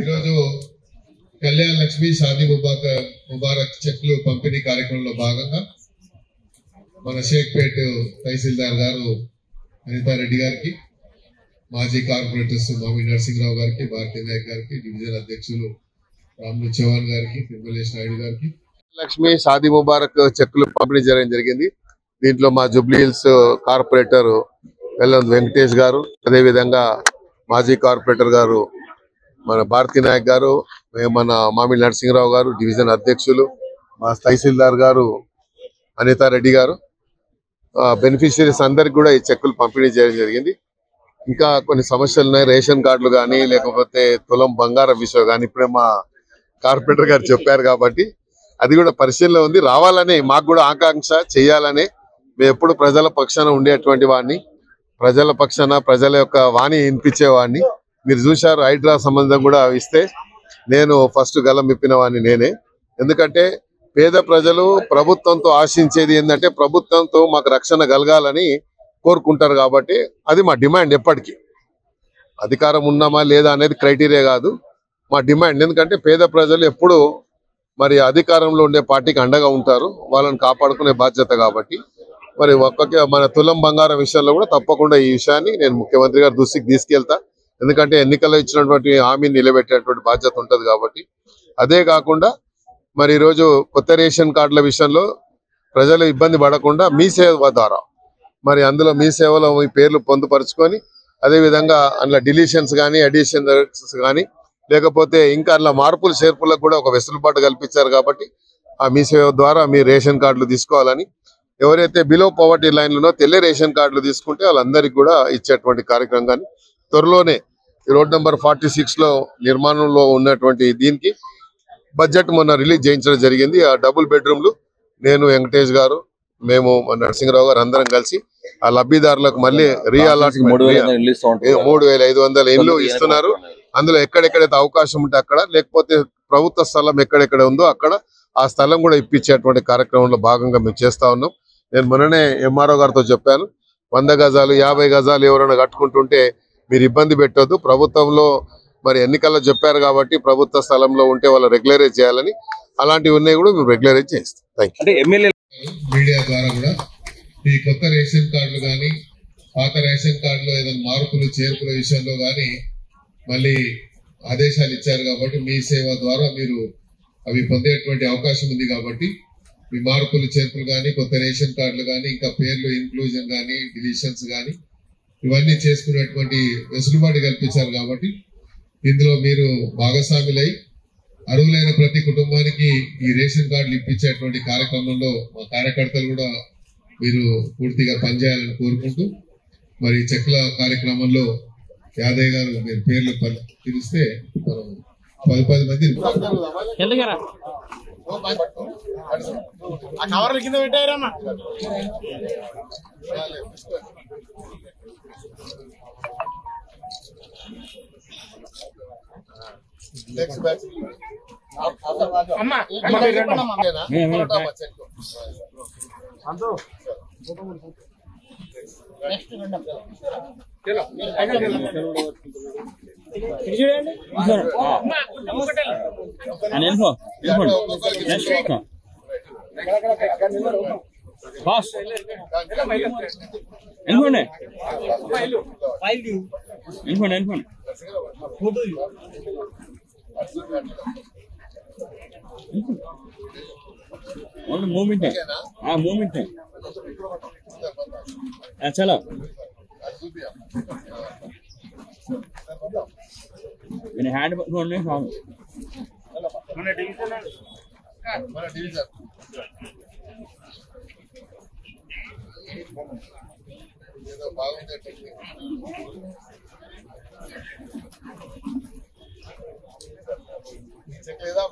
ఈరోజు కళ్యాణ్ లక్ష్మి షాదీ ముబారక్ చెక్లు పంపిణీ కార్యక్రమంలో భాగంగా మన షేక్పేట్ తహసీల్దార్ గారు అనితారెడ్డి గారికి, మాజీ కార్పొరేటర్స్ మామి నరసింహరావు గారికి, భారతీ నాయక్ గారికి, డివిజన్ అధ్యక్షులు రాములు చౌహాన్ గారికి, తిరుమలేష్ నాయుడు గారికి లక్ష్మి షాదీ ముబారక్ చెక్కులు పంపిణీ చేయడం జరిగింది. దీంట్లో మా జూబ్లీ హిల్స్ కార్పొరేటర్ వెల్లంది వెంకటేష్ గారు, అదేవిధంగా మాజీ కార్పొరేటర్ గారు మన భారతీ నాయక్ గారు, మన మామిడి నరసింహరావు గారు, డివిజన్ అధ్యక్షులు మా తహసీల్దార్ గారు అనితారెడ్డి గారు, బెనిఫిషియరీస్ అందరికి కూడా ఈ చెక్కులు పంపిణీ చేయడం జరిగింది. ఇంకా కొన్ని సమస్యలు ఉన్నాయి, రేషన్ కార్డులు కానీ లేకపోతే తులం బంగారం విషయం కానీ ఇప్పుడే మా కార్పొరేటర్ గారు చెప్పారు కాబట్టి అది కూడా పరిశీలనలో ఉంది. రావాలని మాకు కూడా ఆకాంక్ష, చేయాలని మేము ఎప్పుడు ప్రజల పక్షాన ఉండేటువంటి వాడిని, ప్రజల పక్షాన ప్రజల యొక్క వాణి వినిపించేవాడిని. మీరు చూశారు హైడ్రా సంబంధం కూడా ఇస్తే నేను ఫస్ట్ గలం విప్పిన వాడిని నేనే. ఎందుకంటే పేద ప్రజలు ప్రభుత్వంతో ఆశించేది ఏంటంటే ప్రభుత్వంతో మాకు రక్షణ కలగాలని కోరుకుంటారు కాబట్టి అది మా డిమాండ్. ఎప్పటికీ అధికారం ఉన్నామా లేదా అనేది క్రైటీరియా కాదు, మా డిమాండ్. ఎందుకంటే పేద ప్రజలు ఎప్పుడు మరి అధికారంలో ఉండే పార్టీకి అండగా ఉంటారు, వాళ్ళని కాపాడుకునే బాధ్యత కాబట్టి మరి మన తులం బంగారం విషయంలో కూడా తప్పకుండా ఈ విషయాన్ని నేను ముఖ్యమంత్రి గారి దృష్టికి తీసుకెళ్తా. ఎందుకంటే ఎన్నికల్లో ఇచ్చినటువంటి హామీని నిలబెట్టేటువంటి బాధ్యత ఉంటుంది కాబట్టి. అదే కాకుండా మరి ఈరోజు కొత్త రేషన్ కార్డుల విషయంలో ప్రజలు ఇబ్బంది పడకుండా మీ సేవ ద్వారా మరి అందులో మీ సేవలో మీ పేర్లు పొందుపరుచుకొని అదేవిధంగా అందులో డిలీషన్స్ కానీ అడిషన్స్ కానీ లేకపోతే ఇంకా అందులో మార్పులు చేర్పులకు కూడా ఒక వెసులుబాటు కల్పించారు కాబట్టి ఆ మీ సేవ ద్వారా మీ రేషన్ కార్డులు తీసుకోవాలని, ఎవరైతే బిలో పవర్టీ లైన్లో తెల్ల రేషన్ కార్డులు తీసుకుంటే వాళ్ళందరికీ కూడా ఇచ్చేటువంటి కార్యక్రమం కానీ త్వరలోనే రోడ్ నెంబర్ 46 నిర్మాణంలో ఉన్నటువంటి దీనికి బడ్జెట్ మొన్న రిలీజ్ చేయించడం జరిగింది. ఆ డబుల్ బెడ్రూమ్లు నేను, వెంకటేష్ గారు, మేము నరసింహరావు గారు అందరం కలిసి ఆ లబ్ధిదారులకు మళ్ళీ రీఅలాట్మెంట్ 3,500 ఇళ్ళు ఇస్తున్నారు. అందులో ఎక్కడెక్కడైతే అవకాశం ఉంటే అక్కడ, లేకపోతే ప్రభుత్వ స్థలం ఎక్కడెక్కడ ఉందో అక్కడ ఆ స్థలం కూడా ఇప్పించేటువంటి కార్యక్రమంలో భాగంగా మేము చేస్తా ఉన్నాం. నేను మొన్ననే ఎంఆర్ఓ గారితో చెప్పాను, 100 గజాలు 50 గజాలు ఎవరైనా కట్టుకుంటుంటే మీరు ఇబ్బంది పెట్టొద్దు, ప్రభుత్వంలో మరి ఎన్నికల్లో చెప్పారు కాబట్టి ప్రభుత్వ స్థలంలో ఉంటే వాళ్ళు రెగ్యులరైజ్ చేయాలని, అలాంటివి ఉన్నాయి కూడా మేము రెగ్యులరైజ్ చేస్తాం. మీడియా ద్వారా కూడా ఈ కొత్త రేషన్ కార్డులు కానీ పాత రేషన్ కార్డులో ఏదైనా మార్పులు చేర్పుల విషయంలో కానీ మళ్ళీ ఆదేశాలు ఇచ్చారు కాబట్టి మీ సేవ ద్వారా మీరు అవి పొందేటువంటి అవకాశం ఉంది కాబట్టి మీ మార్పులు చేర్పులు కానీ కొత్త రేషన్ కార్డులు కానీ ఇంకా పేర్లు ఇన్క్లూజన్ కానీ డిలీషన్స్ కానీ ఇవన్నీ చేసుకునేటువంటి వెసులుబాటు కల్పించారు కాబట్టి ఇందులో మీరు భాగస్వాములై అర్హులైన ప్రతి కుటుంబానికి ఈ రేషన్ కార్డులు ఇప్పించేటువంటి కార్యక్రమంలో మా కార్యకర్తలు కూడా మీరు పూర్తిగా పనిచేయాలని కోరుకుంటూ మరి చెక్కుల కార్యక్రమంలో యాదయ్య గారు మీరు పేర్లు పిలిస్తే మనం 10 మంది కింద పెట్టారమ్మా. मूवमेंट है, हाँ मूवमेंट है. चलो मैंने हैंड फोन में साउंड मैंने डिवीजन ఏదో బాగుంది టెక్నిక్. చెక్ లేదా